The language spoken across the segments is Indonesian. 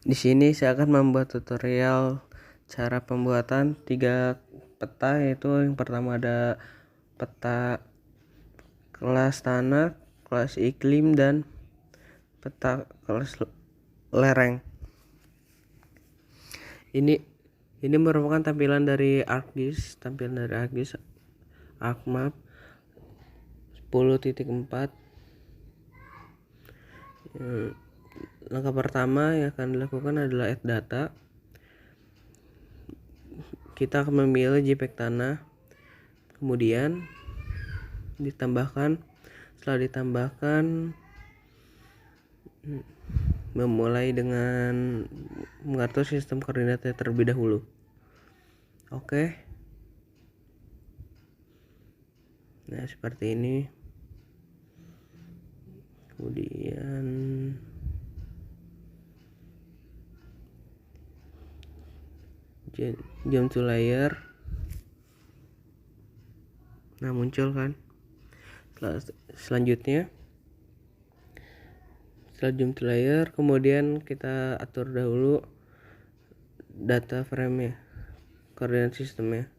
Di sini saya akan membuat tutorial cara pembuatan 3 peta, yaitu yang pertama ada peta kelas tanah, kelas iklim, dan peta kelas lereng. Ini merupakan tampilan dari ArcGIS ArcMap 10.4. Langkah pertama yang akan dilakukan adalah add data. Kita akan memilih JPEG tanah, kemudian setelah ditambahkan memulai dengan mengatur sistem koordinatnya terlebih dahulu. Oke. Nah, seperti ini. Kemudian jump to layer. Nah, muncul kan. Selanjutnya setelah jump to layer, kemudian kita atur dahulu data frame-nya, koordinat sistemnya.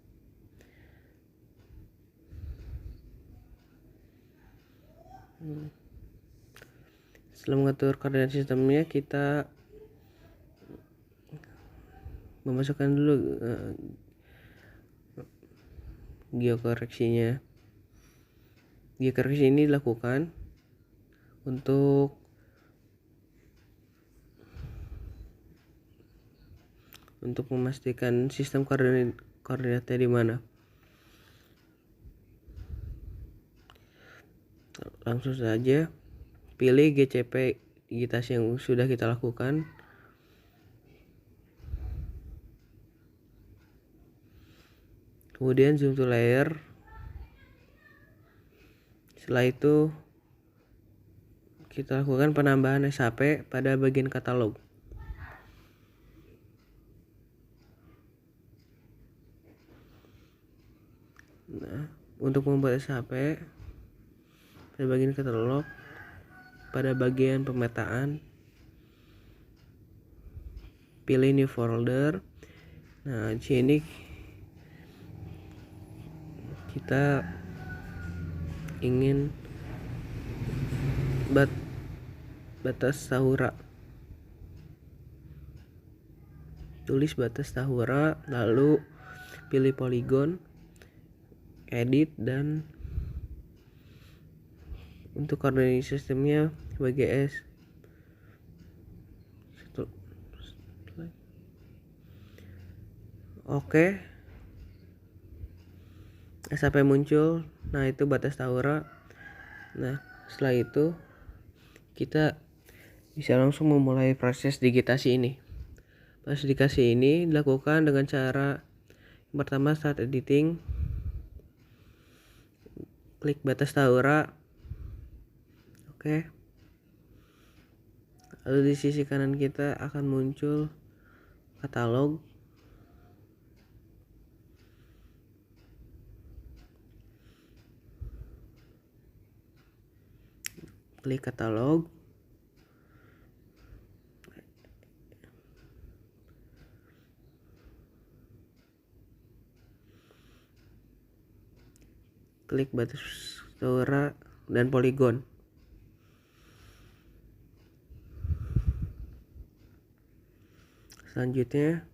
Setelah mengatur koordinat sistemnya, kita memasukkan dulu geokoreksinya. Geokoreksi ini dilakukan untuk memastikan sistem koordinatnya di mana. Langsung saja pilih GCP digitasi yang sudah kita lakukan. Kemudian zoom to layer. Setelah itu kita lakukan penambahan SHP pada bagian katalog. Nah, untuk membuat SHP pada bagian katalog, pada bagian pemetaan, pilih new folder. Nah, di sini kita ingin batas tahura. Tulis batas tahura, lalu pilih poligon, edit, dan untuk koordinat sistemnya WGS. Oke. Sampai muncul. Nah, itu batas tahura. Nah, setelah itu kita bisa langsung memulai proses digitasi ini. Proses digitasi ini dilakukan dengan cara yang pertama, start editing. Klik batas tahura. Oke. Lalu di sisi kanan kita akan muncul katalog. Klik katalog. Klik batas tahura dan poligon. Selanjutnya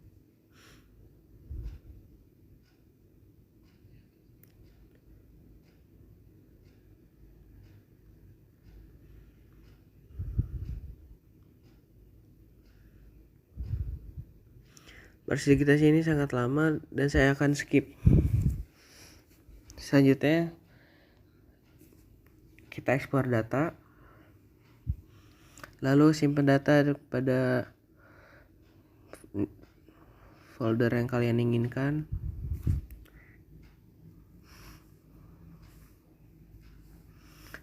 proses digitasi ini sangat lama dan saya akan skip. Selanjutnya kita ekspor data, lalu simpan data pada folder yang kalian inginkan.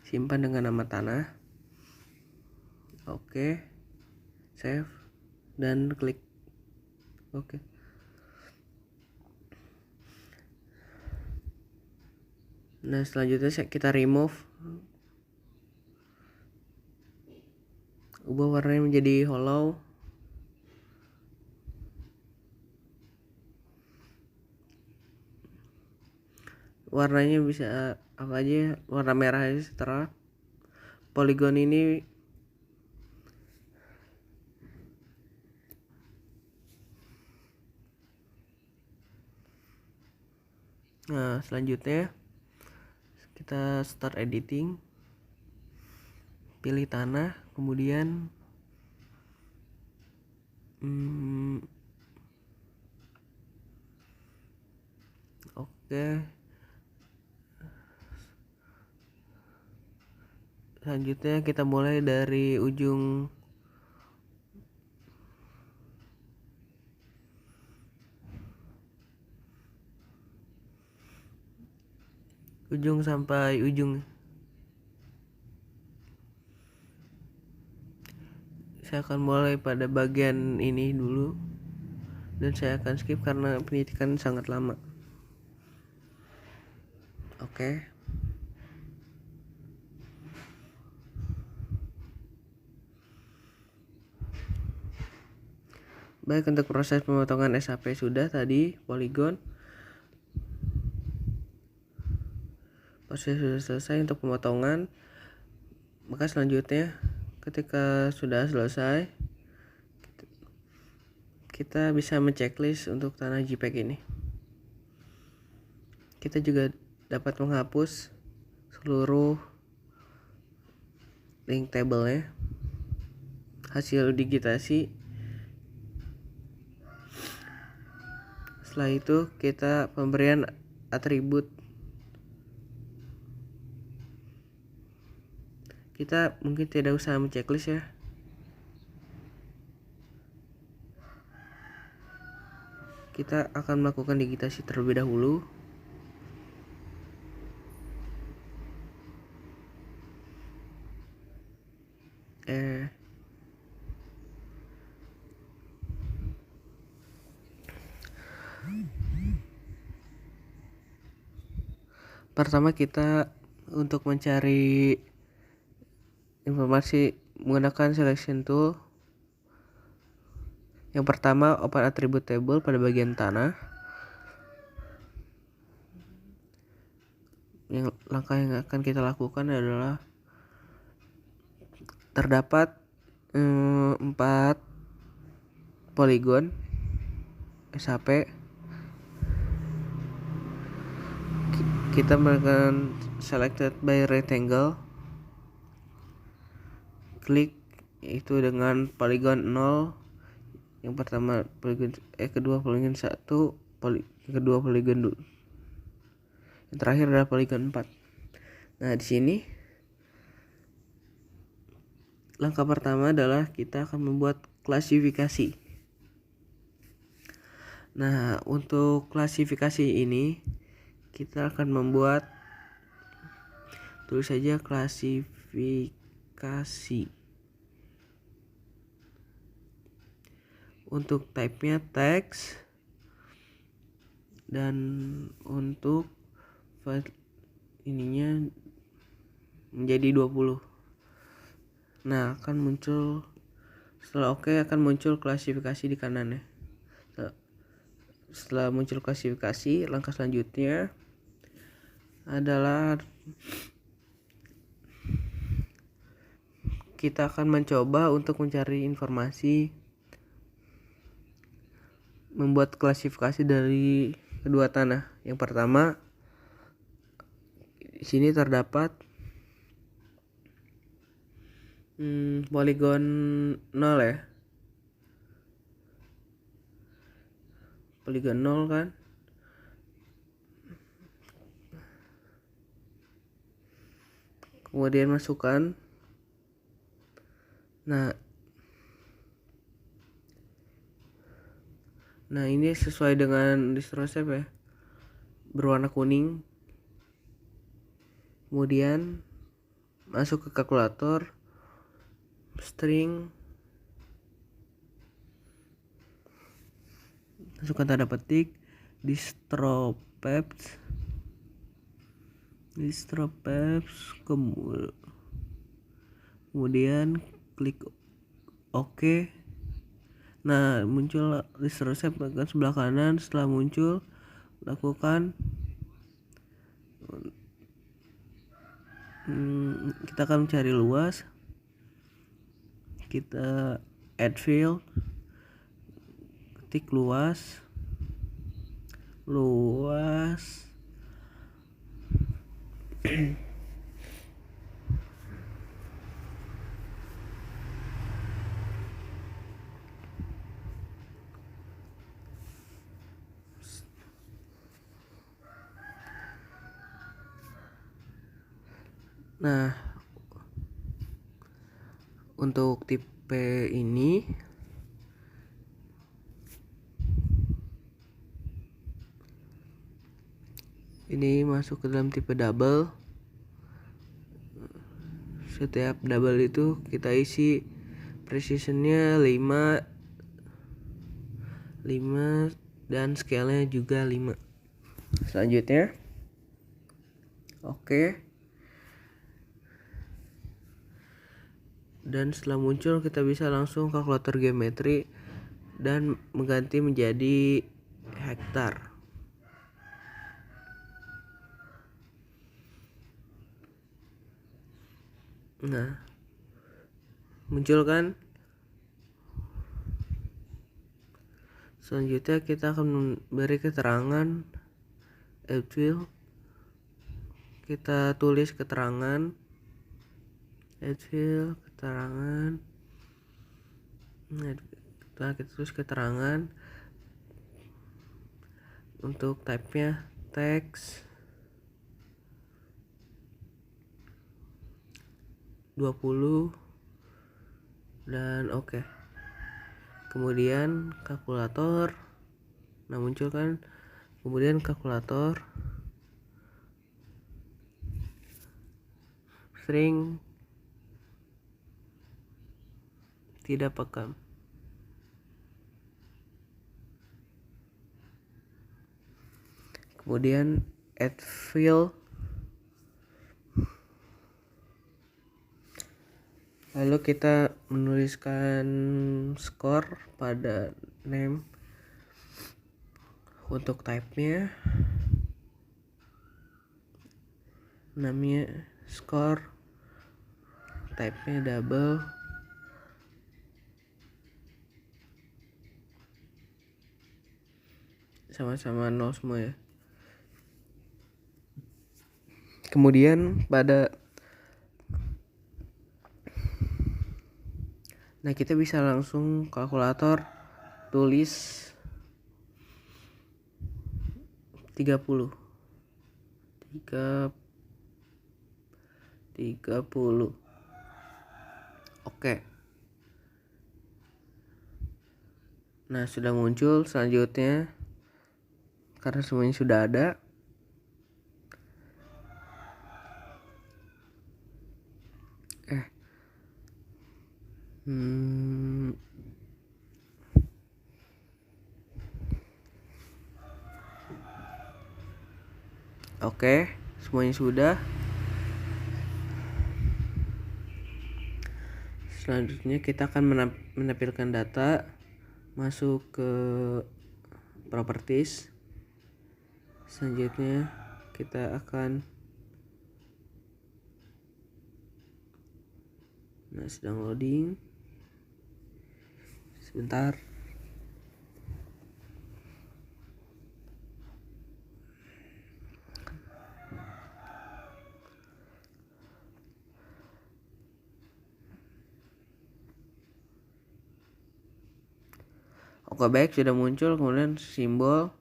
Simpan dengan nama tanah. Oke. Save dan klik oke. Nah, selanjutnya kita remove, ubah warnanya menjadi hollow. warnanya bisa apa aja, warna merah aja setelah poligon ini. Nah, selanjutnya kita start editing, pilih tanah, kemudian oke. Selanjutnya kita mulai dari ujung sampai ujung. Saya akan mulai pada bagian ini dulu, dan saya akan skip karena penyitikan sangat lama. Oke. Baik, untuk proses pemotongan SAP sudah tadi, poligon. Proses sudah selesai untuk pemotongan. Maka selanjutnya ketika sudah selesai, kita bisa menceklis untuk tanah JPEG ini. Kita juga dapat menghapus seluruh link table-nya, hasil digitasi. Setelah itu kita pemberian atribut. Kita mungkin tidak usah menceklis ya. Kita akan melakukan digitasi terlebih dahulu. Pertama kita untuk mencari informasi menggunakan selection tool. Yang pertama, open attribute table pada bagian tanah. Langkah yang akan kita lakukan adalah terdapat 4 poligon SAP. Kita melakukan selected by rectangle, klik itu dengan poligon 0, yang pertama poligon kedua poligon 1, kedua poligon 2, yang terakhir adalah poligon 4. Nah, di sini langkah pertama adalah kita akan membuat klasifikasi. Nah, untuk klasifikasi ini kita akan membuat, tulis saja klasifikasi. Untuk type-nya teks, dan untuk file ininya menjadi 20. Nah, akan muncul setelah oke akan muncul klasifikasi di kanannya. Setelah muncul klasifikasi, langkah selanjutnya adalah kita akan mencoba untuk mencari informasi, membuat klasifikasi dari kedua tanah. Yang pertama, di sini terdapat poligon 0 ya. Poligon 0 kan. Kemudian masukkan. Nah, ini sesuai dengan distrosep ya, berwarna kuning. Kemudian masuk ke kalkulator, string, masukkan tanda petik distropaps, kemudian klik OK. Nah, muncul distrosep bagian sebelah kanan. Setelah muncul, lakukan kita akan mencari luas, kita add field, ketik luas. Nah, untuk tipe ini masuk ke dalam tipe double. Setiap double itu kita isi precisionnya 5 dan scale-nya juga 5. Selanjutnya, oke. Dan setelah muncul kita bisa langsung kalkulator geometri dan mengganti menjadi hektar. Nah, muncul kan? Selanjutnya kita akan memberi keterangan field. Kita tulis keterangan field, keterangan. Nah, kita tulis keterangan. Untuk type-nya teks 20 dan oke. Kemudian kalkulator. Nah, muncul kan? Kemudian kalkulator string tidak pekam. Kemudian add field. Lalu kita menuliskan skor pada name. Untuk type-nya namanya skor, type-nya double. Sama-sama 0 semua ya. Kemudian nah, kita bisa langsung kalkulator tulis 30. Oke. Nah, sudah muncul. Selanjutnya, karena semuanya sudah ada, oke, semuanya sudah. Selanjutnya kita akan menampilkan data, masuk ke properties. Selanjutnya kita akan sedang loading sebentar. Oke, baik, sudah muncul. Kemudian simbol,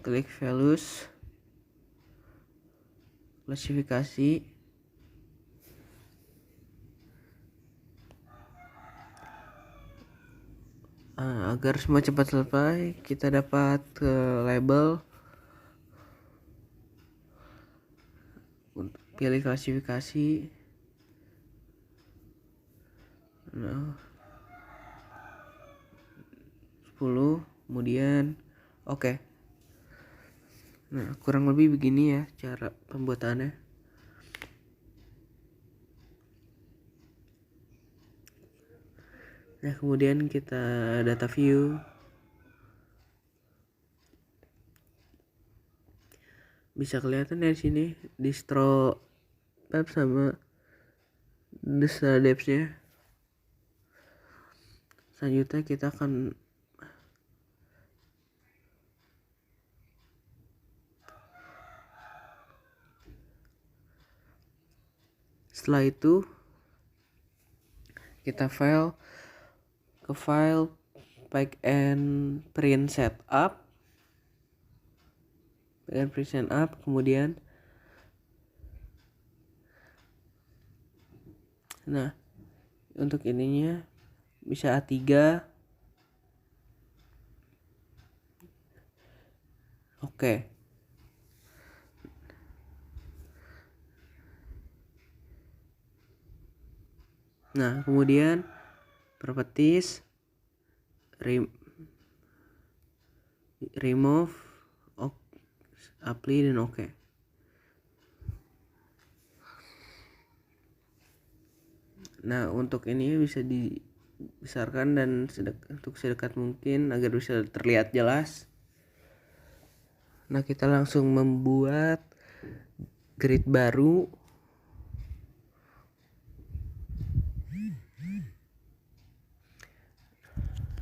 klik values, klasifikasi, agar semua cepat selesai, kita dapat label, pilih klasifikasi. Nah, 10, kemudian oke. Nah, kurang lebih begini ya cara pembuatannya. Nah, kemudian kita data view. Bisa kelihatan dari sini distro pub sama depth-nya. Selanjutnya kita akan setelah itu kita ke file pack and print setup, kemudian nah untuk ininya bisa A3. Oke. Nah, kemudian properties, remove, apply, dan oke. Nah, untuk ini bisa dibesarkan dan untuk sedekat mungkin agar bisa terlihat jelas. Nah, kita langsung membuat grid baru.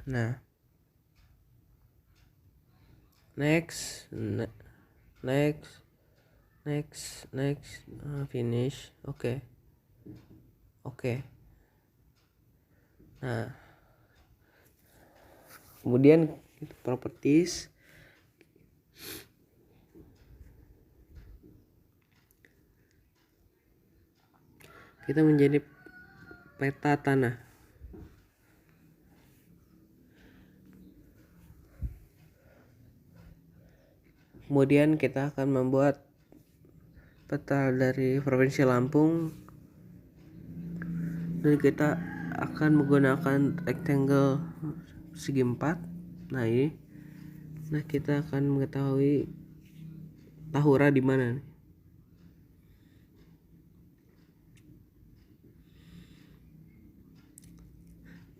Nah, next, finish. Oke. Nah, kemudian properties, kita menjadi peta tanah. Kemudian kita akan membuat peta dari Provinsi Lampung, dan kita akan menggunakan rectangle segi 4. Nah, ini. Nah, kita akan mengetahui Tahura di mana nih.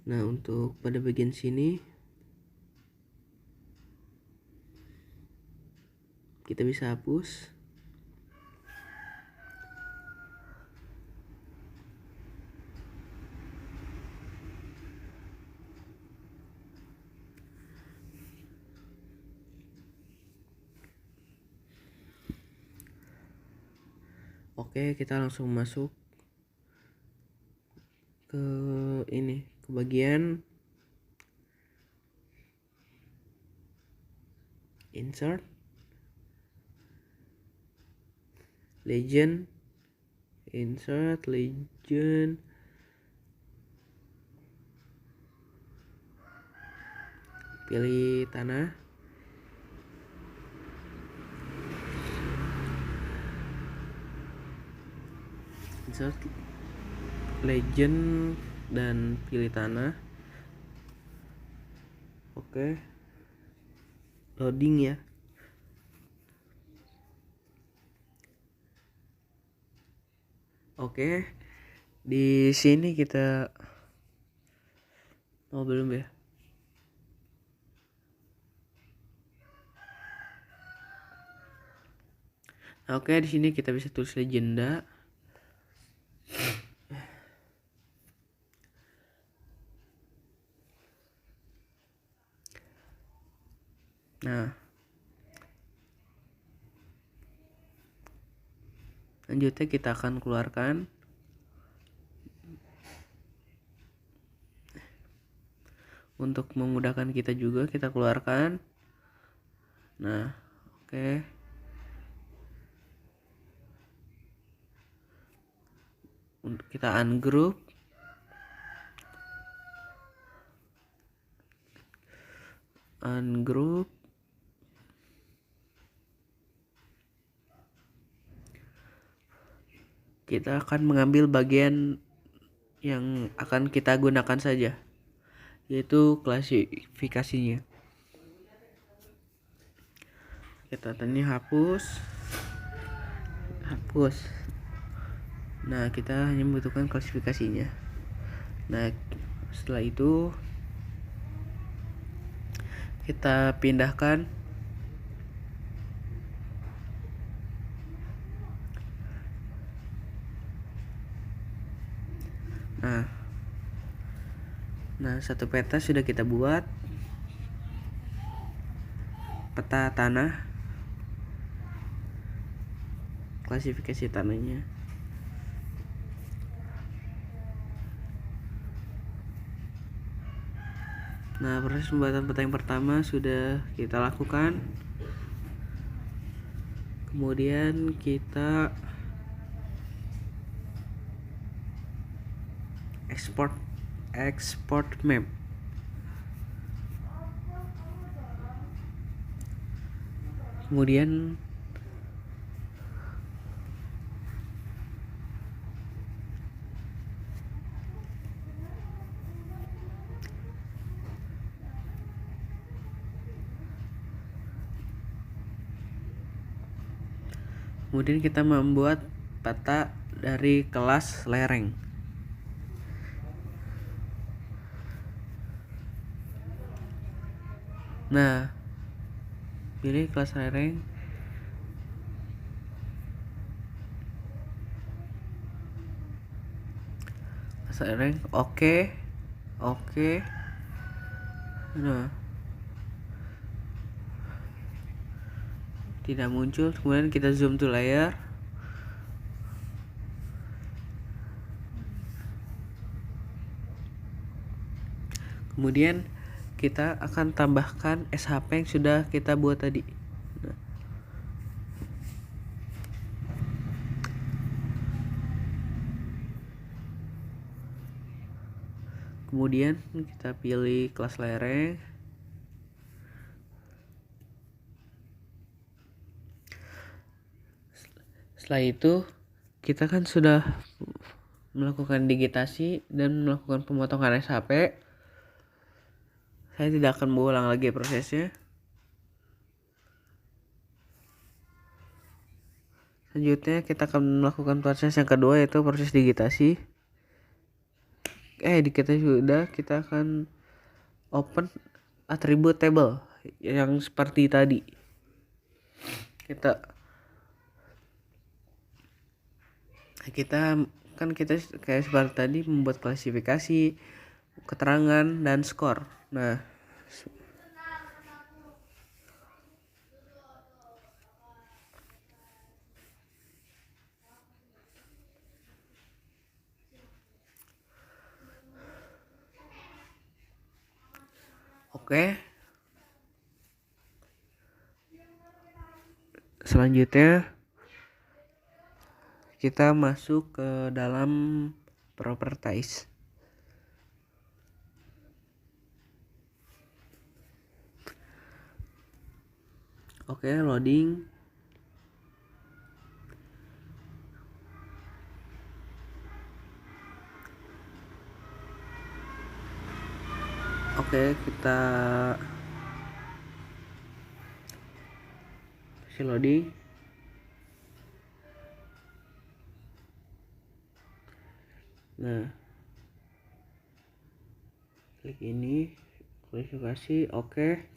Nah, untuk pada bagian sini kita bisa hapus. Oke, kita langsung masuk ke ini, ke bagian insert, legend, pilih tanah, insert legend dan pilih tanah. Oke, loading ya. Oke, di sini kita belum ya. Oke, di sini kita bisa tulis legenda. Nah, selanjutnya kita akan keluarkan untuk memudahkan kita juga, kita keluarkan. Nah, oke. Untuk kita ungroup, kita akan mengambil bagian yang akan kita gunakan saja, yaitu klasifikasinya. Kita tadi hapus. Nah, kita hanya membutuhkan klasifikasinya. Nah, setelah itu kita pindahkan Nah, satu peta sudah kita buat. Peta tanah, klasifikasi tanahnya. Nah, proses pembuatan peta yang pertama sudah kita lakukan. Kemudian kita export map. Kemudian kita membuat peta dari kelas lereng. Nah, pilih kelas lereng. Kelas lereng, oke. Nah, tidak muncul. Kemudian kita zoom to layer. Kemudian kita akan tambahkan SHP yang sudah kita buat tadi. Nah, kemudian kita pilih kelas lereng. Setelah itu kita kan sudah melakukan digitasi dan melakukan pemotongan SHP. Saya tidak akan mengulang lagi prosesnya. Selanjutnya kita akan melakukan proses yang kedua, yaitu proses digitasi. Kita akan open attribute table yang seperti tadi. Kita kayak seperti tadi membuat klasifikasi, keterangan, dan skor. Nah, oke. Selanjutnya kita masuk ke dalam properties. Oke, loading. Oke, kita kasih loading. Nah, klik ini, klasifikasi, oke.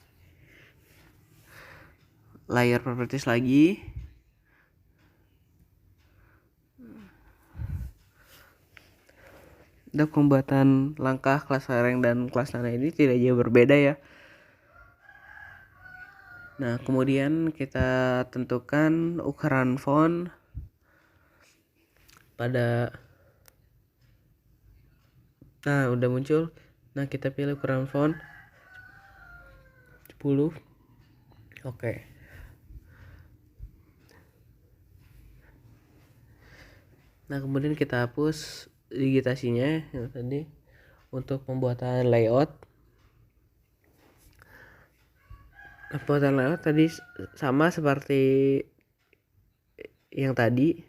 Layer properties lagi. Untuk pembuatan langkah kelas lereng dan kelas tanah ini tidak jauh berbeda ya. Nah, kemudian kita tentukan ukuran font pada. Nah, udah muncul. Nah, kita pilih ukuran font 10. Oke. Nah, kemudian kita hapus digitasinya yang tadi untuk pembuatan layout. Pembuatan layout tadi sama seperti yang tadi.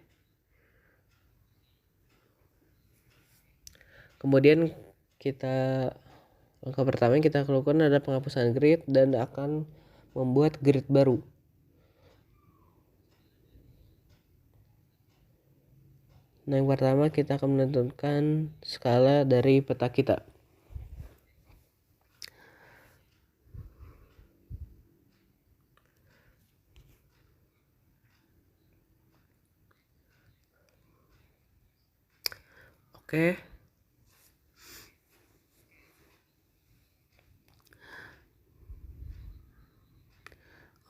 Kemudian langkah pertama yang kita lakukan adalah penghapusan grid dan akan membuat grid baru. Nah, yang pertama kita akan menentukan skala dari peta kita. Oke.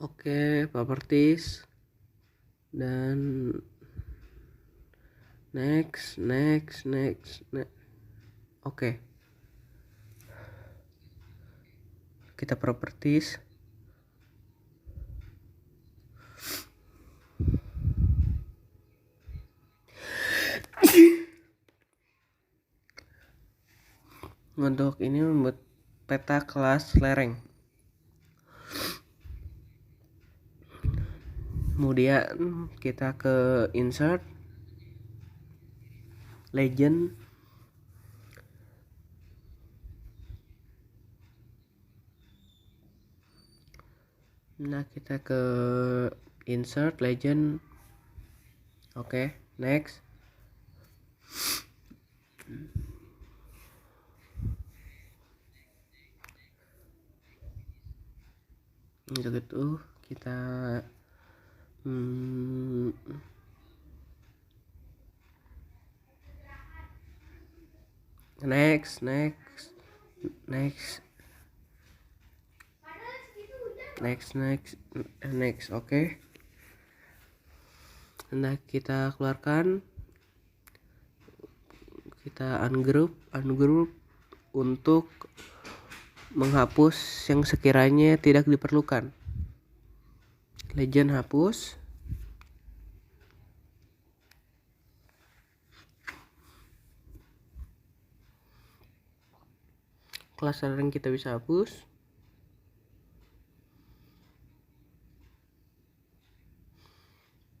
Oke, properties dan next. Oke, kita properties. Untuk ini membuat peta kelas lereng. Kemudian kita ke insert, legend, nah kita ke insert legend. Oke, next. Untuk itu kita next. Oke. Nah, kita keluarkan, kita ungroup untuk menghapus yang sekiranya tidak diperlukan. Legend hapus. Kelas lereng kita bisa hapus.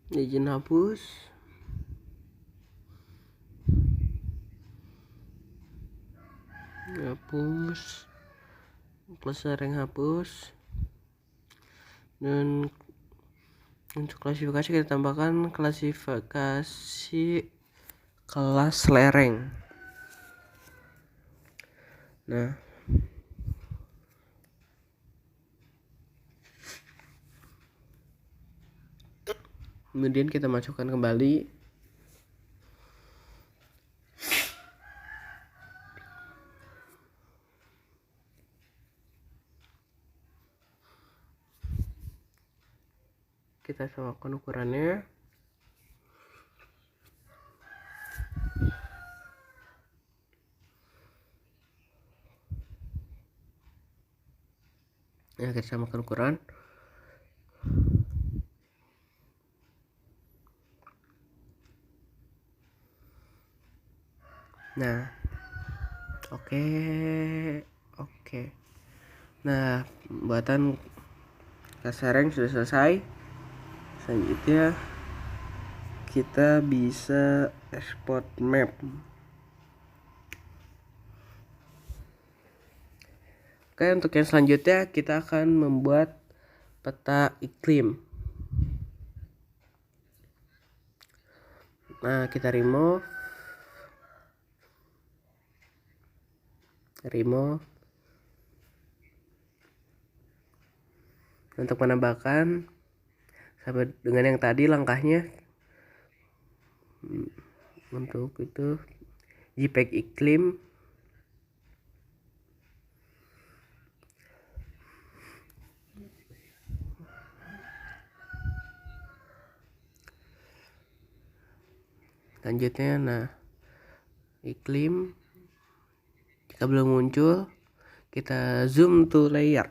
Legend hapus. Kelas lereng hapus. Dan untuk klasifikasi kita tambahkan klasifikasi kelas lereng. Nah, kemudian kita masukkan kembali. Kita samakan ukurannya. Ya, kita samakan ukuran. Nah, oke. Nah, pembuatan kelas lereng sudah selesai. Selanjutnya kita bisa export map. Oke, untuk yang selanjutnya kita akan membuat peta iklim. Nah, kita remove. Untuk menambahkan sama dengan yang tadi langkahnya. Untuk itu JPEG iklim. Selanjutnya, nah, iklim jika belum muncul, kita zoom to layer.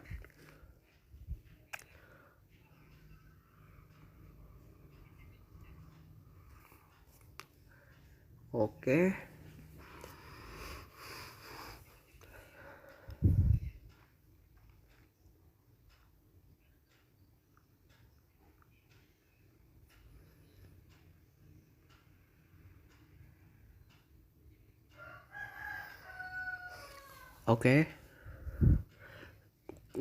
Oke. Oke.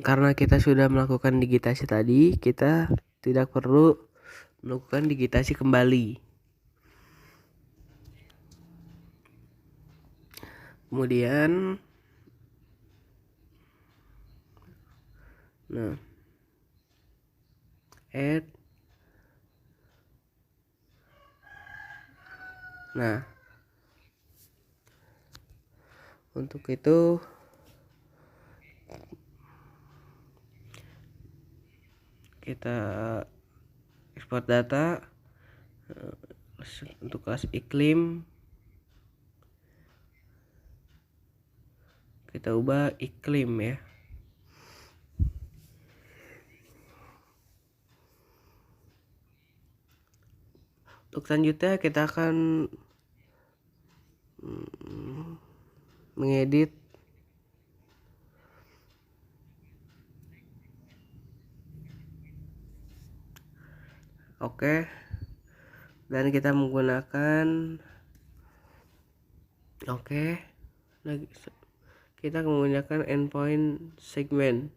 Karena kita sudah melakukan digitasi tadi, kita tidak perlu melakukan digitasi kembali. Kemudian, nah, add. Nah, untuk itu kita export data untuk kelas iklim, kita ubah iklim ya. Untuk selanjutnya kita akan mengedit dan kita menggunakan kita menggunakan endpoint segment.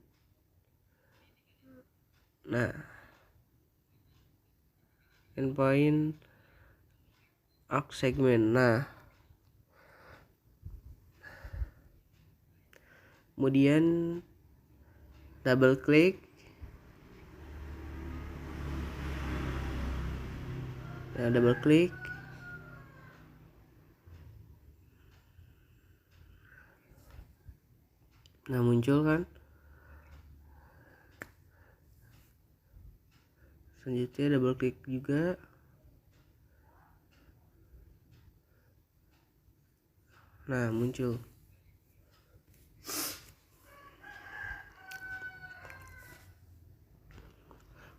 Endpoint arc segment. Kemudian double klik, muncul kan. Selanjutnya double klik juga, muncul.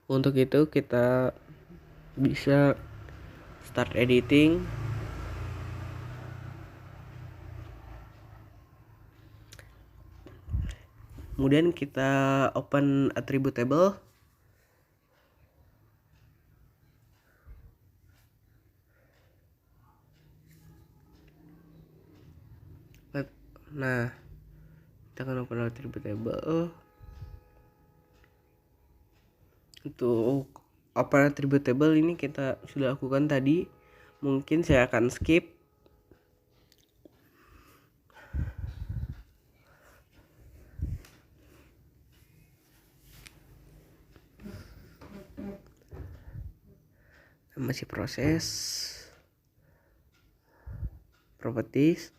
Untuk itu kita bisa start editing. Kemudian kita open attribute table. Kita akan open attribute table. Untuk open attribute table ini kita sudah lakukan tadi. Mungkin saya akan skip. Masih proses properties.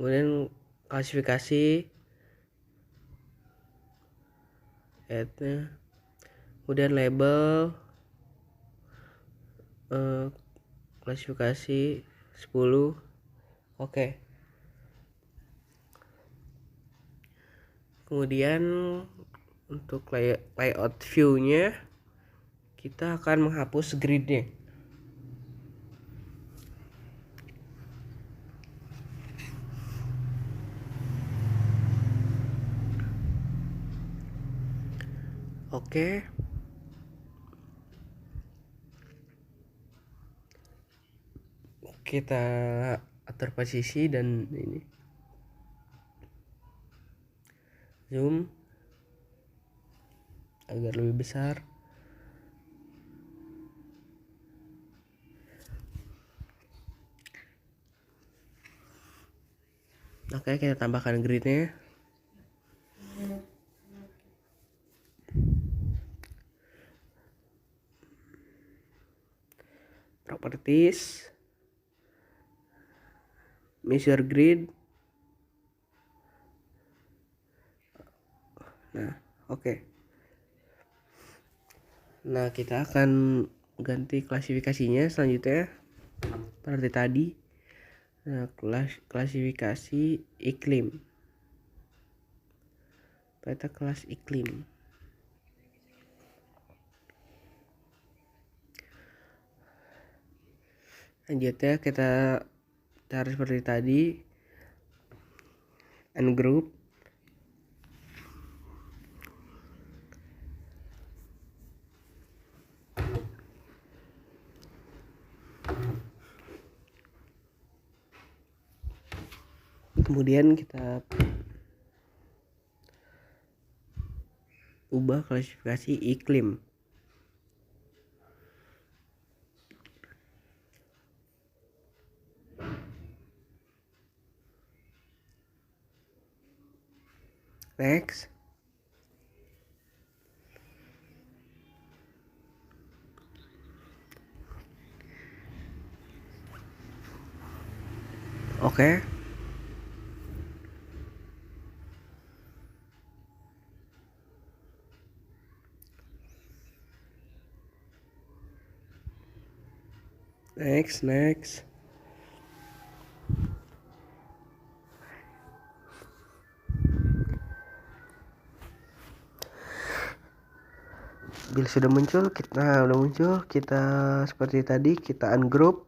Kemudian klasifikasi, kemudian label, klasifikasi 10. Kemudian untuk layout view-nya kita akan menghapus grid-nya. Kita atur posisi dan ini zoom agar lebih besar. Kita tambahkan gridnya. Properties, measure grid. Kita akan ganti klasifikasinya selanjutnya seperti tadi. Klasifikasi iklim, peta kelas iklim. Selanjutnya kita taruh seperti tadi, ungroup. Kemudian kita ubah klasifikasi iklim. Next. Oke. Next. Bila sudah muncul, kita seperti tadi, kita ungroup.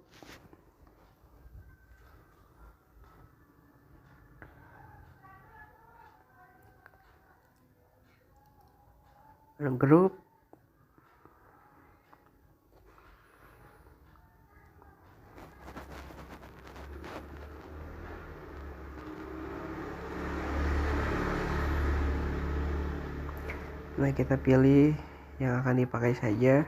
Ungroup. Nah, kita pilih yang akan dipakai saja.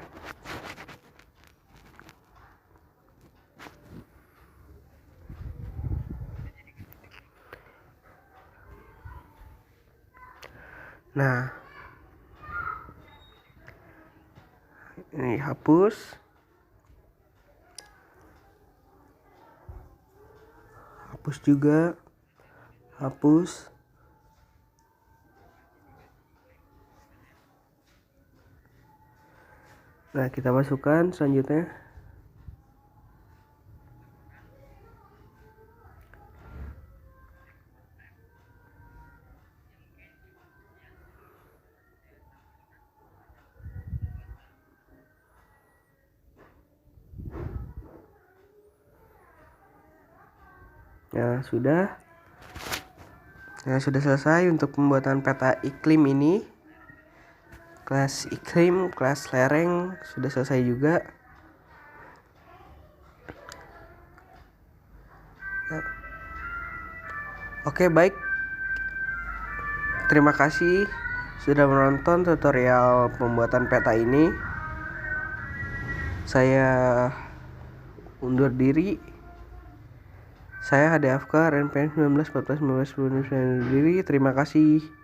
Nah, ini hapus juga, hapus. Nah, kita masukkan selanjutnya. Nah, sudah selesai untuk pembuatan peta iklim ini. Kelas iklim, kelas lereng sudah selesai juga. Oke, baik. Terima kasih sudah menonton tutorial pembuatan peta ini. Saya undur diri. Saya Hadi Afkar, NPM 19 14 19 19 diri. Terima kasih.